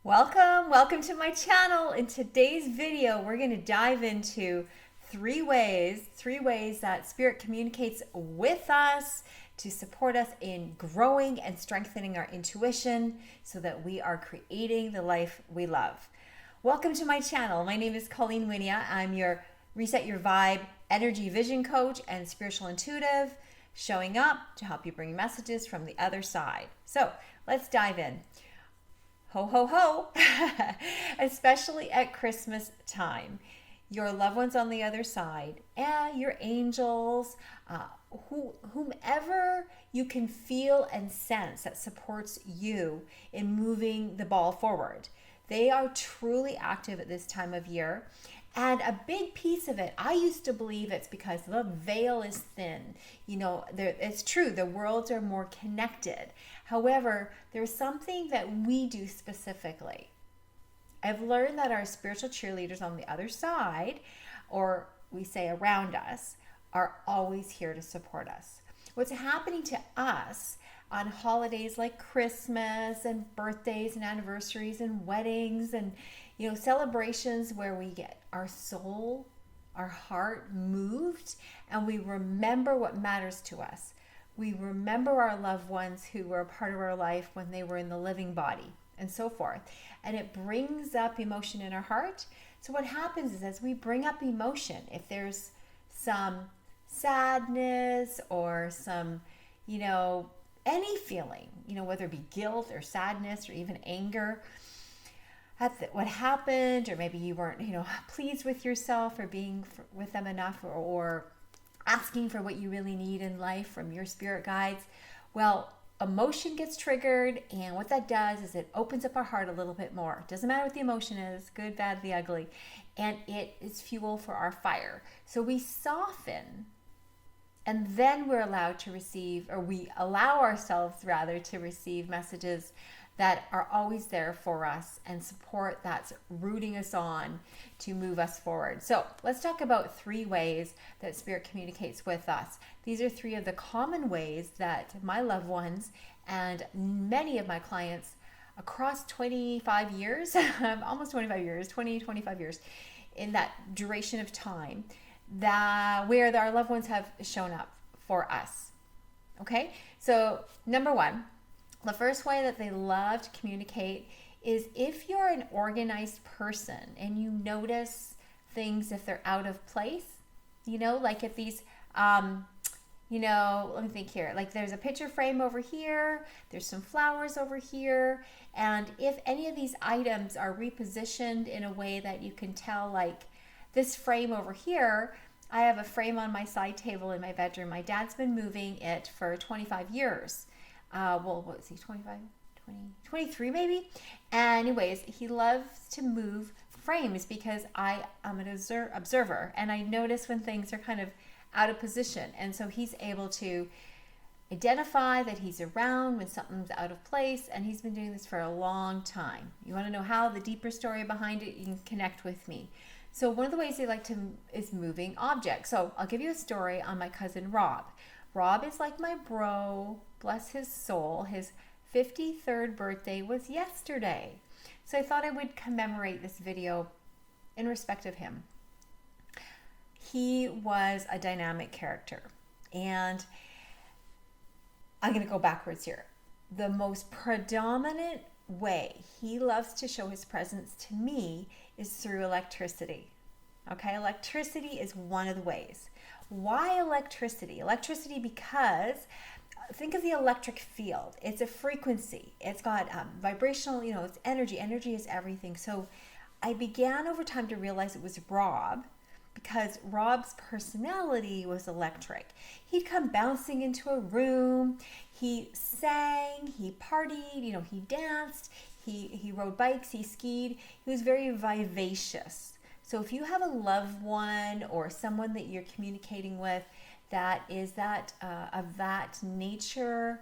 Welcome to my channel. In today's video, we're going to dive into three ways that Spirit communicates with us to support us in growing and strengthening our intuition so that we are creating the life we love. Welcome to my channel. My name is Colleen, Wynia. I'm your Reset Your Vibe energy vision coach and spiritual intuitive, showing up to help you bring messages from the other side. So let's dive in. Ho, ho, ho, especially at Christmas time. Your loved ones on the other side, and your angels, whomever you can feel and sense that supports you in moving the ball forward. They are truly active at this time of year. And a big piece of it, I used to believe it's because the veil is thin. It's true, the worlds are more connected. However, there's something that we do specifically. I've learned that our spiritual cheerleaders on the other side, or we say around us, are always here to support us. What's happening to us on holidays like Christmas and birthdays and anniversaries and weddings and celebrations where we get our soul, our heart moved, and we remember what matters to us. We remember our loved ones who were a part of our life when they were in the living body and so forth. And it brings up emotion in our heart. So what happens is as we bring up emotion, if there's some sadness or some, any feeling, whether it be guilt or sadness or even anger, at what happened, or maybe you weren't, pleased with yourself or being with them enough, or asking for what you really need in life from your spirit guides. Well, emotion gets triggered, and what that does is it opens up our heart a little bit more. It doesn't matter what the emotion is, good, bad, the ugly, and it is fuel for our fire. So we soften, and then we're allowed to receive, or we allow ourselves rather to receive messages that are always there for us and support that's rooting us on to move us forward. So let's talk about three ways that Spirit communicates with us. These are three of the common ways that my loved ones and many of my clients across 25 years, almost 25 years, 25 years, in that duration of time, where our loved ones have shown up for us. Okay, so number one, the first way that they love to communicate is if you're an organized person and you notice things if they're out of place, like if these, let me think here, like there's a picture frame over here, there's some flowers over here, and if any of these items are repositioned in a way that you can tell, like this frame over here, I have a frame on my side table in my bedroom. My dad's been moving it for 25 years. What is he, 25, 20, 23 maybe? Anyways, he loves to move frames because I am an observer, and I notice when things are kind of out of position. And so he's able to identify that he's around when something's out of place, and he's been doing this for a long time. You want to know how, the deeper story behind it, you can connect with me. So one of the ways they like to is moving objects. So I'll give you a story on my cousin Rob. Rob is like my bro, bless his soul. His 53rd birthday was yesterday. So I thought I would commemorate this video in respect of him. He was a dynamic character. And I'm going to go backwards here. The most predominant way he loves to show his presence to me is through electricity. Okay, electricity is one of the ways. Why electricity? Electricity because think of the electric field. It's a frequency. It's got vibrational, it's energy. Energy is everything. So I began over time to realize it was Rob because Rob's personality was electric. He'd come bouncing into a room. He sang, he partied, he danced, he rode bikes, he skied. He was very vivacious. So if you have a loved one or someone that you're communicating with that is of that nature,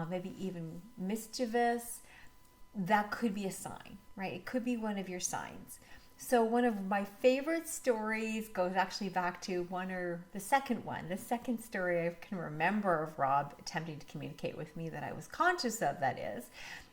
maybe even mischievous, that could be a sign, right? It could be one of your signs. So one of my favorite stories goes actually back to the second story I can remember of Rob attempting to communicate with me that I was conscious of, that is,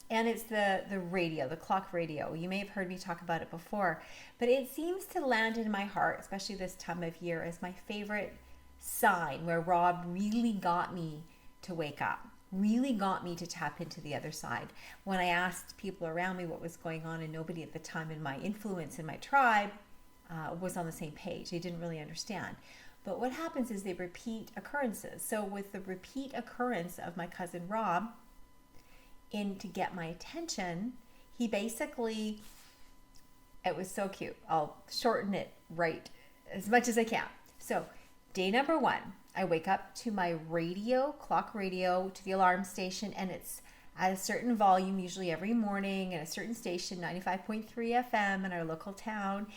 and it's the radio, the clock radio. You may have heard me talk about it before, but it seems to land in my heart, especially this time of year, as my favorite sign where Rob really got me to wake up, really got me to tap into the other side. When I asked people around me what was going on, and nobody at the time in my influence in my tribe was on the same page, they didn't really understand. But what happens is they repeat occurrences. So with the repeat occurrence of my cousin Rob in to get my attention, he basically, it was so cute. I'll shorten it right as much as I can. So day number 1, I wake up to my radio, clock radio, to the alarm station, and it's at a certain volume, usually every morning, at a certain station, 95.3 FM in our local town.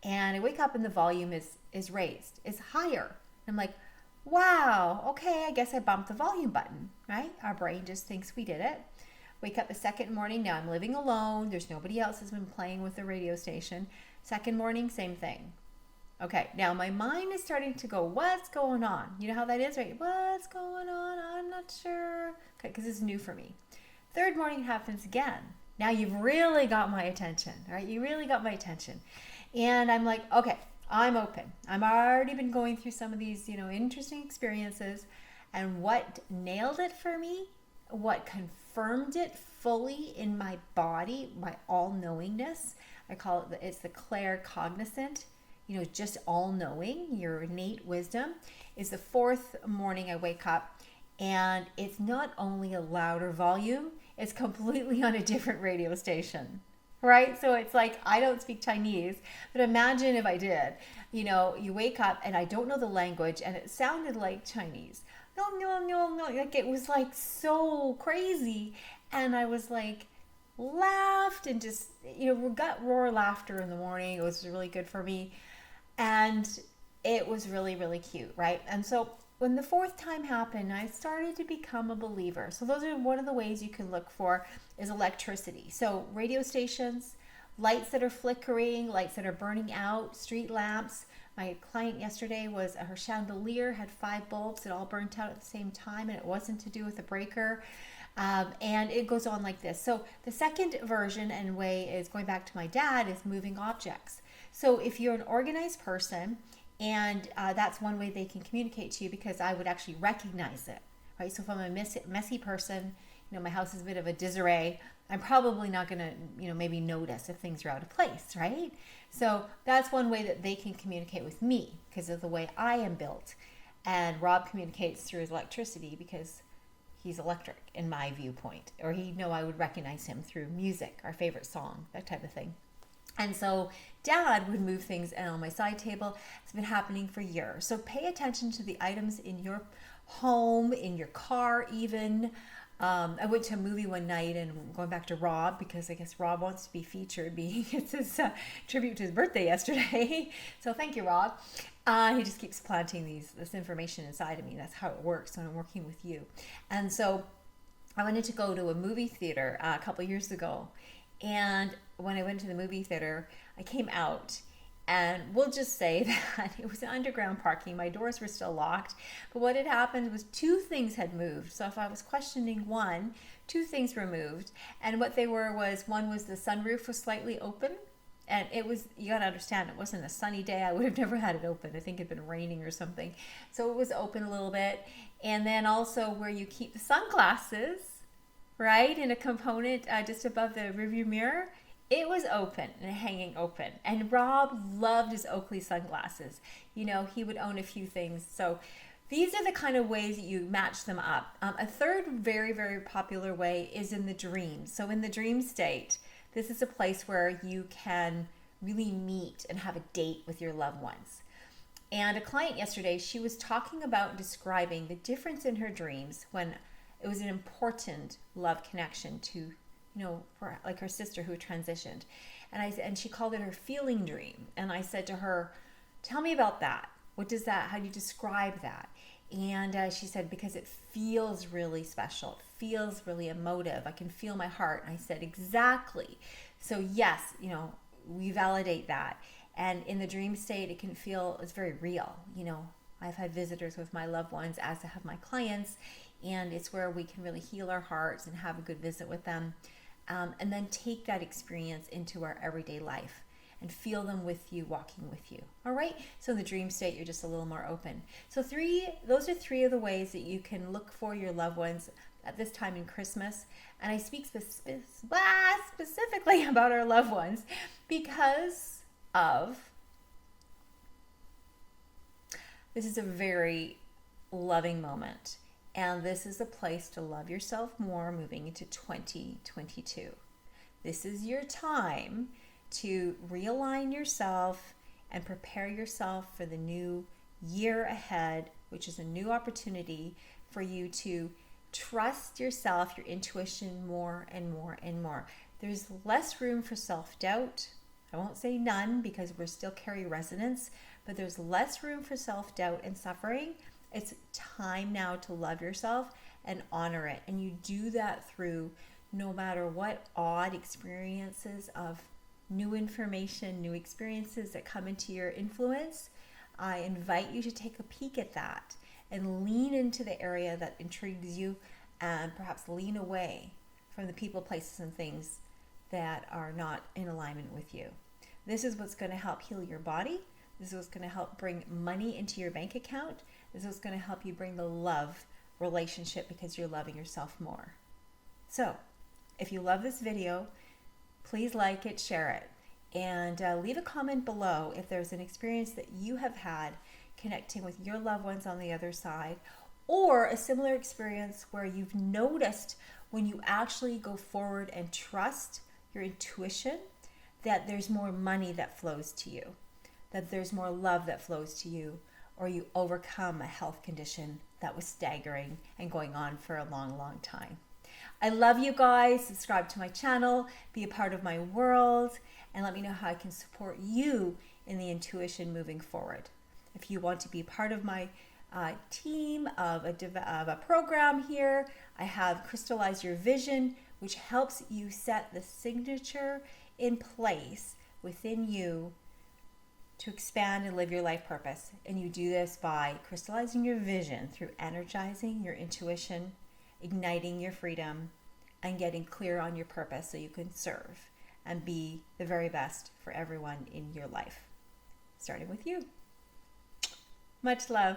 And I wake up and the volume is raised, is higher. I'm like, wow, okay, I guess I bumped the volume button, right? Our brain just thinks we did it. Wake up the second morning, now I'm living alone. There's nobody else has been playing with the radio station. Second morning, same thing. Okay, now my mind is starting to go, what's going on? You know how that is, right? What's going on? I'm not sure. Okay, because it's new for me. Third morning happens again. Now you've really got my attention, right? You really got my attention. And I'm like, okay, I'm open. I've already been going through some of these, interesting experiences. And what nailed it for me, what confirmed it fully in my body, my all-knowingness, I call it, it's the claircognizant, just all-knowing, your innate wisdom, is the fourth morning I wake up, and it's not only a louder volume, it's completely on a different radio station, right? So it's like, I don't speak Chinese, but imagine if I did. You wake up and I don't know the language, and it sounded like Chinese. No, like it was like so crazy, and I was like, laughed and just, gut roar laughter in the morning. It was really good for me. And it was really, really cute, right? And so when the fourth time happened, I started to become a believer. So those are one of the ways you can look for is electricity. So radio stations, lights that are flickering, lights that are burning out, street lamps. My client yesterday her chandelier had 5 bulbs that all burnt out at the same time, and it wasn't to do with a breaker. And it goes on like this. So the second version and way is going back to my dad is moving objects. So if you're an organized person, and that's one way they can communicate to you, because I would actually recognize it, right? So if I'm a messy person, my house is a bit of a disarray, I'm probably not going to, maybe notice if things are out of place, right? So that's one way that they can communicate with me because of the way I am built. And Rob communicates through his electricity because he's electric in my viewpoint, or I would recognize him through music, our favorite song, that type of thing. And so Dad would move things on my side table. It's been happening for years. So pay attention to the items in your home, in your car even. I went to a movie one night, and going back to Rob, because I guess Rob wants to be featured, being it's his tribute to his birthday yesterday. So thank you, Rob. He just keeps planting this information inside of me. That's how it works when I'm working with you. And so I wanted to go to a movie theater a couple years ago. And when I went to the movie theater, I came out, and we'll just say that it was an underground parking. My doors were still locked. But what had happened was 2 things had moved. So if I was questioning one, 2 things were moved. And what they were was, one was the sunroof was slightly open. And it was, you got to understand, it wasn't a sunny day. I would have never had it open. I think it had been raining or something. So it was open a little bit. And then also where you keep the sunglasses, right, in a component just above the rearview mirror, it was open and hanging open. And Rob loved his Oakley sunglasses. He would own a few things. So these are the kind of ways that you match them up. A third very, very popular way is in the dreams. So in the dream state, this is a place where you can really meet and have a date with your loved ones. And a client yesterday, she was talking about describing the difference in her dreams when it was an important love connection to, for like her sister who transitioned. And she called it her feeling dream. And I said to her, tell me about that. What does that, how do you describe that? And she said, because it feels really special. It feels really emotive. I can feel my heart. And I said, exactly. So yes, we validate that. And in the dream state, it can feel, it's very real. I've had visitors with my loved ones, as I have my clients, and it's where we can really heal our hearts and have a good visit with them. and then take that experience into our everyday life and feel them with you, walking with you. All right? So in the dream state, you're just a little more open. So those are three of the ways that you can look for your loved ones at this time in Christmas. And I speak specifically about our loved ones because of this is a very loving moment. And this is a place to love yourself more moving into 2022. This is your time to realign yourself and prepare yourself for the new year ahead, which is a new opportunity for you to trust yourself, your intuition more and more and more. There's less room for self-doubt. I won't say none because we still carry resonance, but there's less room for self-doubt and suffering. It's time now to love yourself and honor it. And you do that through no matter what odd experiences of new information, new experiences that come into your influence. I invite you to take a peek at that and lean into the area that intrigues you and perhaps lean away from the people, places, and things that are not in alignment with you. This is what's going to help heal your body. This is what's going to help bring money into your bank account. This is what's going to help you bring the love relationship because you're loving yourself more. So, if you love this video, please like it, share it, and leave a comment below if there's an experience that you have had connecting with your loved ones on the other side, or a similar experience where you've noticed when you actually go forward and trust your intuition that there's more money that flows to you, that there's more love that flows to you, or you overcome a health condition that was staggering and going on for a long, long time. I love you guys. Subscribe to my channel, be a part of my world, and let me know how I can support you in the intuition moving forward. If you want to be part of my team of a program here, I have Crystallize Your Vision, which helps you set the signature in place within you to expand and live your life purpose. And you do this by crystallizing your vision through energizing your intuition, igniting your freedom, and getting clear on your purpose so you can serve and be the very best for everyone in your life, starting with you. Much love.